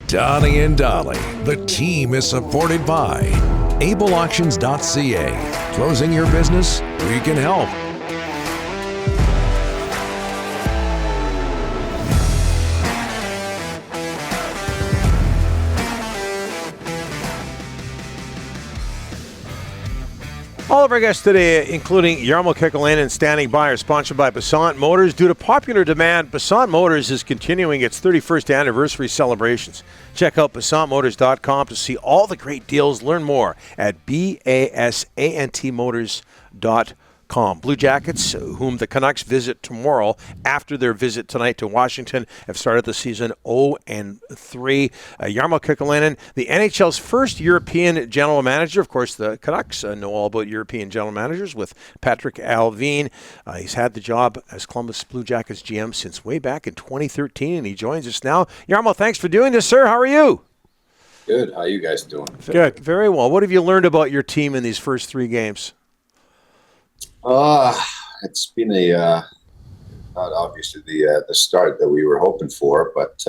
Donnie and Dolly, the team is supported by ableauctions.ca. Closing your business? We can help. All of our guests today, including Jarmo Kekalainen, standing by, are sponsored by Basant Motors. Due to popular demand, Basant Motors is continuing its 31st anniversary celebrations. Check out BasantMotors.com to see all the great deals. Learn more at BASANTmotors.com. Blue Jackets, whom the Canucks visit tomorrow after their visit tonight to Washington, have started the season 0-3. Jarmo Kekalainen, the NHL's first European general manager. Of course, the Canucks know all about European general managers with Patrick Allvin. He's had the job as Columbus Blue Jackets GM since way back in 2013, and he joins us now. Jarmo, thanks for doing this, sir. How are you? Good. How are you guys doing? Good. Very well. What have you learned about your team in these first 3 games? It's been not obviously the start that we were hoping for, but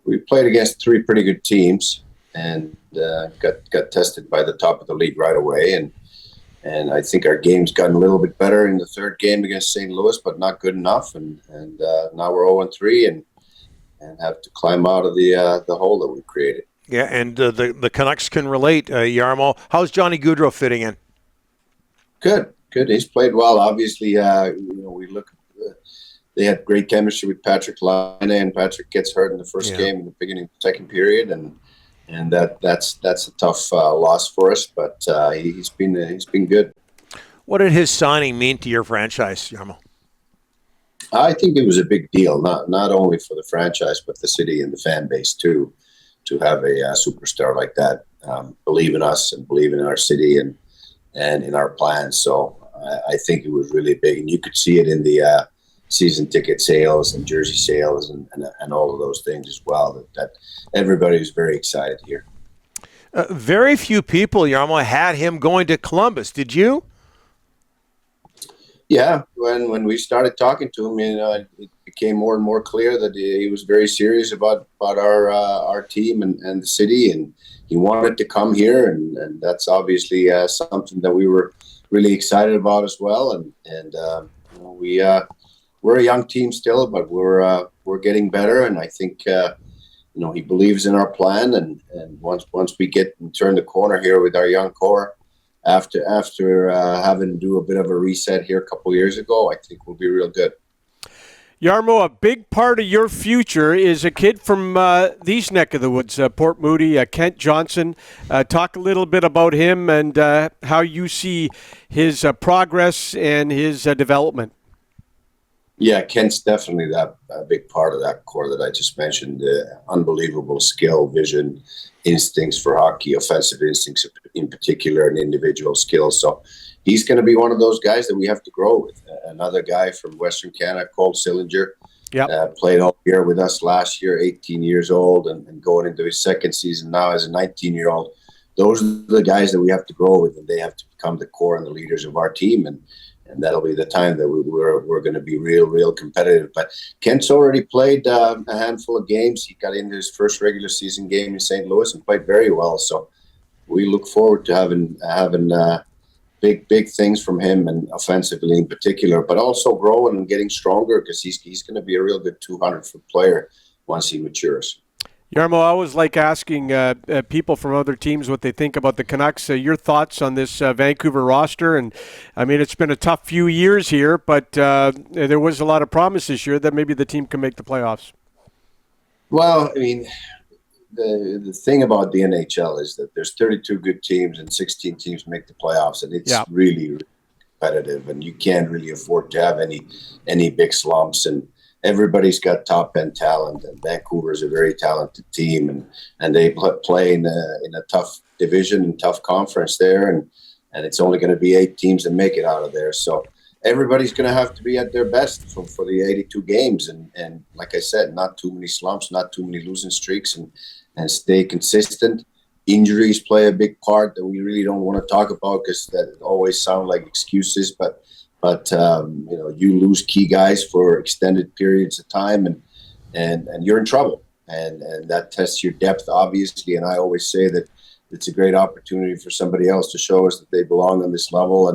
we played against 3 pretty good teams and got tested by the top of the league right away, and I think our game's gotten a little bit better in the 3rd game against St. Louis, but not good enough, and now we're 0-3 and have to climb out of the hole that we created. Yeah, and the Canucks can relate. Jarmo, how's Johnny Gaudreau fitting in? Good. He's played well. Obviously, we look. They had great chemistry with Patrick Laine, and Patrick gets hurt in the first game in the beginning of the 2nd period, and that's a tough loss for us. But he's been good. What did his signing mean to your franchise, Jarmo? I think it was a big deal, not only for the franchise but the city and the fan base too, to have a superstar like that believe in us and believe in our city and in our plans. So I think it was really big, and you could see it in the season ticket sales and jersey sales and all of those things as well, that everybody was very excited here. Very few people, Jarmo, had him going to Columbus. Did you? Yeah, when we started talking to him, it became more and more clear that he was very serious about our team and the city, and he wanted to come here, and that's obviously something that we were really excited about as well. And we're a young team still, but we're getting better, and I think he believes in our plan. And once we get and turn the corner here with our young core, after having to do a bit of a reset here a couple years ago, I think we'll be real good. Jarmo, a big part of your future is a kid from these neck of the woods, Port Moody, Kent Johnson. Talk a little bit about him and how you see his progress and his development. Yeah, Kent's definitely a big part of that core that I just mentioned. Unbelievable skill, vision, instincts for hockey, offensive instincts in particular, and individual skills. So he's going to be one of those guys that we have to grow with. Another guy from Western Canada, Cole Sillinger, played all year with us last year, 18 years old, and going into his 2nd season now as a 19-year-old. Those are the guys that we have to grow with, and they have to become the core and the leaders of our team. And that'll be the time that we're going to be real competitive. But Kent's already played a handful of games. He got into his first regular season game in St. Louis and played very well. So we look forward to having big things from him, and offensively in particular, but also growing and getting stronger, because he's going to be a real good 200-foot player once he matures. Jarmo, I always like asking people from other teams what they think about the Canucks. Your thoughts on this Vancouver roster? And, I mean, it's been a tough few years here, but there was a lot of promise this year that maybe the team can make the playoffs. Well, I mean, the thing about the NHL is that there's 32 good teams and 16 teams make the playoffs, and it's really competitive, and you can't really afford to have any big slumps, and everybody's got top-end talent, and Vancouver's a very talented team, and they play in a tough division and tough conference there, and it's only going to be 8 teams that make it out of there. So everybody's going to have to be at their best for the 82 games, and like I said, not too many slumps, not too many losing streaks, and stay consistent. Injuries play a big part that we really don't want to talk about, because that always sound like excuses, but you lose key guys for extended periods of time, and you're in trouble. and that tests your depth, obviously. And I always say that it's a great opportunity for somebody else to show us that they belong on this level,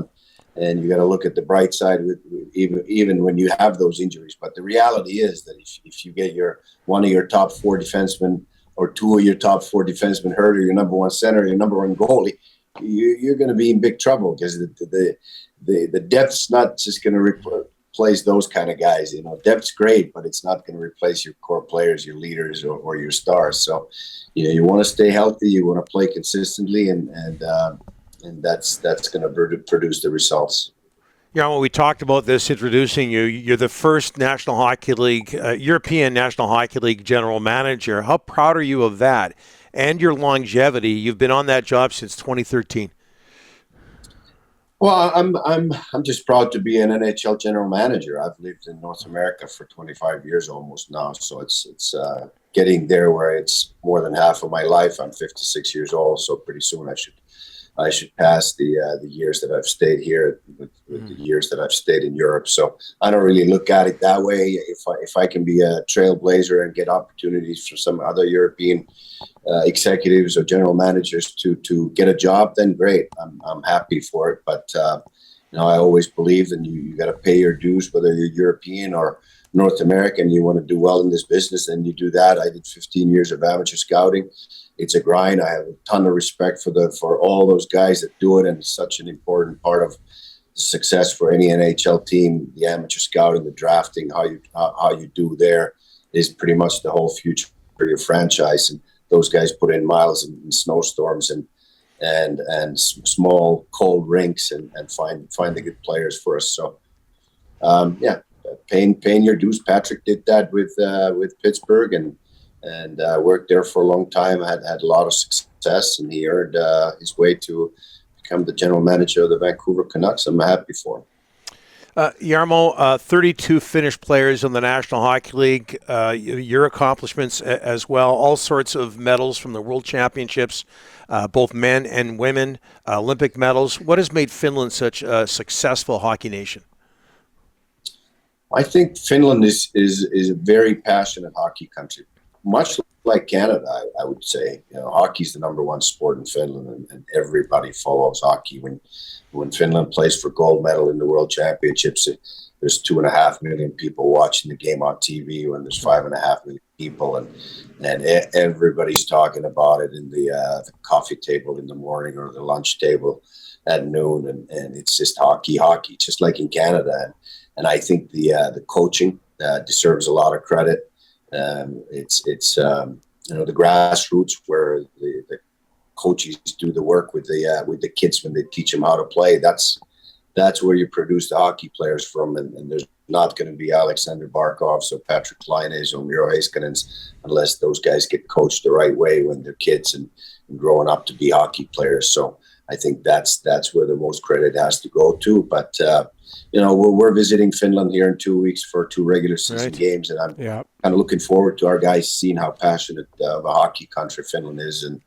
and you got to look at the bright side with even when you have those injuries. But the reality is that if you get one of your top 4 defensemen or 2 of your top 4 defensemen hurt, or your number 1 center, or your number 1 goalie, you're going to be in big trouble, because the depth's not just going to replace those kind of guys. You know, depth's great, but it's not going to replace your core players, your leaders, or your stars. So, you want to stay healthy, you want to play consistently, and that's going to produce the results. When we talked about this introducing you, you're the first National Hockey League, European National Hockey League general manager. How proud are you of that and your longevity? You've been on that job since 2013. Well, I'm just proud to be an NHL general manager. I've lived in North America for 25 years almost now, so it's getting there where it's more than half of my life. I'm 56 years old, so pretty soon I should pass the years that I've stayed here with the years that I've stayed in Europe. So I don't really look at it that way. If I can be a trailblazer and get opportunities for some other European executives or general managers to get a job, then great. I'm happy for it. But I always believe that you got to pay your dues, whether you're European or North American. You want to do well in this business, and you do that. I did 15 years of amateur scouting. It's a grind. I have a ton of respect for all those guys that do it, and it's such an important part of the success for any NHL team. The amateur scouting, the drafting, how you do there is pretty much the whole future for your franchise. And those guys put in miles in snowstorms and small cold rinks and find the good players for us. So paying your dues. Patrick did that with Pittsburgh and worked there for a long time. Had a lot of success, and he earned his way to become the general manager of the Vancouver Canucks. I'm happy for him. Jarmo, 32 Finnish players in the National Hockey League. Your accomplishments as well, all sorts of medals from the World Championships, both men and women, Olympic medals. What has made Finland such a successful hockey nation? I think Finland is a very passionate hockey country. Much like Canada, I would say. Hockey is the number 1 sport in Finland, and everybody follows hockey. When Finland plays for gold medal in the World Championships, there's 2.5 million people watching the game on TV. When there's 5.5 million people, and everybody's talking about it in the coffee table in the morning or the lunch table at noon, and it's just hockey, just like in Canada. And I think the coaching deserves a lot of credit. It's the grassroots where the coaches do the work with the kids when they teach them how to play. That's where you produce the hockey players from, and there's not going to be Alexander Barkovs or Patrick Laine's or Miro Heiskanen's unless those guys get coached the right way when they're kids and growing up to be hockey players. So I think that's where the most credit has to go to. But we're visiting Finland here in 2 weeks for 2 regular season games, and I'm kind of looking forward to our guys seeing how passionate of a hockey country Finland is, and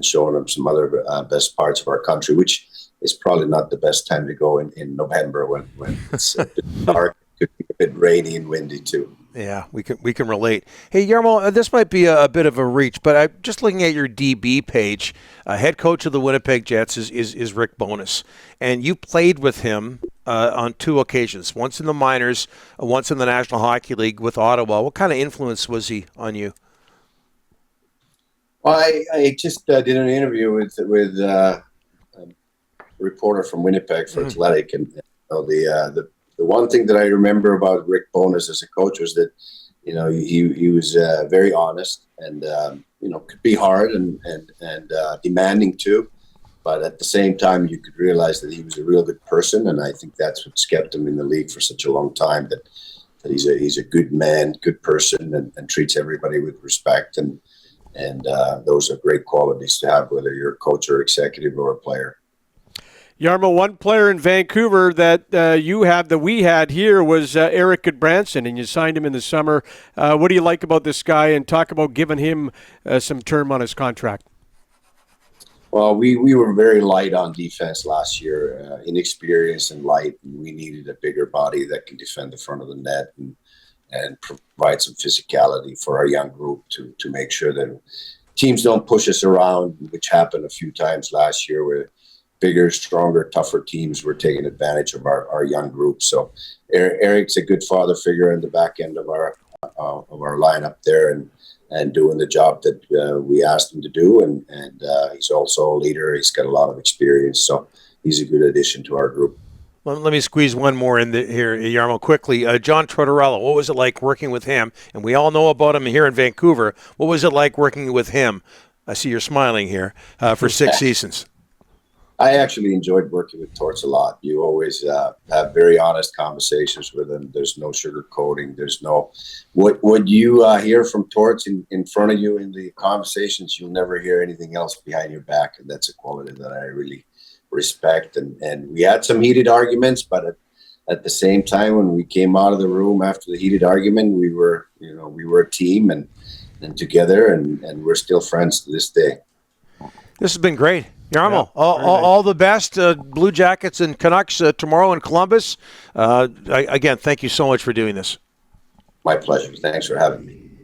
showing them some other best parts of our country, which is probably not the best time to go in November when it's a bit dark, a bit rainy and windy too. Yeah, we can relate. Hey, Jarmo, this might be a bit of a reach, but I'm just looking at your DB page. Head coach of the Winnipeg Jets is Rick Bowness, and you played with him on 2 occasions, once in the minors, once in the National Hockey League with Ottawa. What kind of influence was he on you? Well, I just did an interview with a reporter from Winnipeg for Athletic, and the one thing that I remember about Rick Bowness as a coach was that he was very honest and could be hard and demanding too, but at the same time you could realize that he was a real good person, and I think that's what's kept him in the league for such a long time. That he's a good man, good person, and treats everybody with respect, and those are great qualities to have, whether you're a coach or executive or a player. Jarmo, one player in Vancouver that we had here was Eric Goodbranson, and you signed him in the summer. What do you like about this guy, and talk about giving him some term on his contract? Well, we were very light on defense last year, inexperienced and light, and we needed a bigger body that can defend the front of the net. and provide some physicality for our young group to make sure that teams don't push us around, which happened a few times last year where bigger, stronger, tougher teams were taking advantage of our young group. So Eric's a good father figure in the back end of our lineup there, and doing the job that we asked him to do. And he's also a leader. He's got a lot of experience, so he's a good addition to our group. Let me squeeze one more in here, Jarmo, quickly. John Tortorella, what was it like working with him? And we all know about him here in Vancouver. What was it like working with him? I see you're smiling here, for 6 seasons. I actually enjoyed working with Torts a lot. You always have very honest conversations with him. There's no sugarcoating. There's no what you hear from Torts in front of you in the conversations. You'll never hear anything else behind your back, and that's a quality that I really respect. And we had some heated arguments, but at the same time, when we came out of the room after the heated argument, we were a team and together, and we're still friends to this day. This has been great. Jarmo, all the best. Blue Jackets and Canucks tomorrow in Columbus. Again, thank you so much for doing this. My pleasure. Thanks for having me.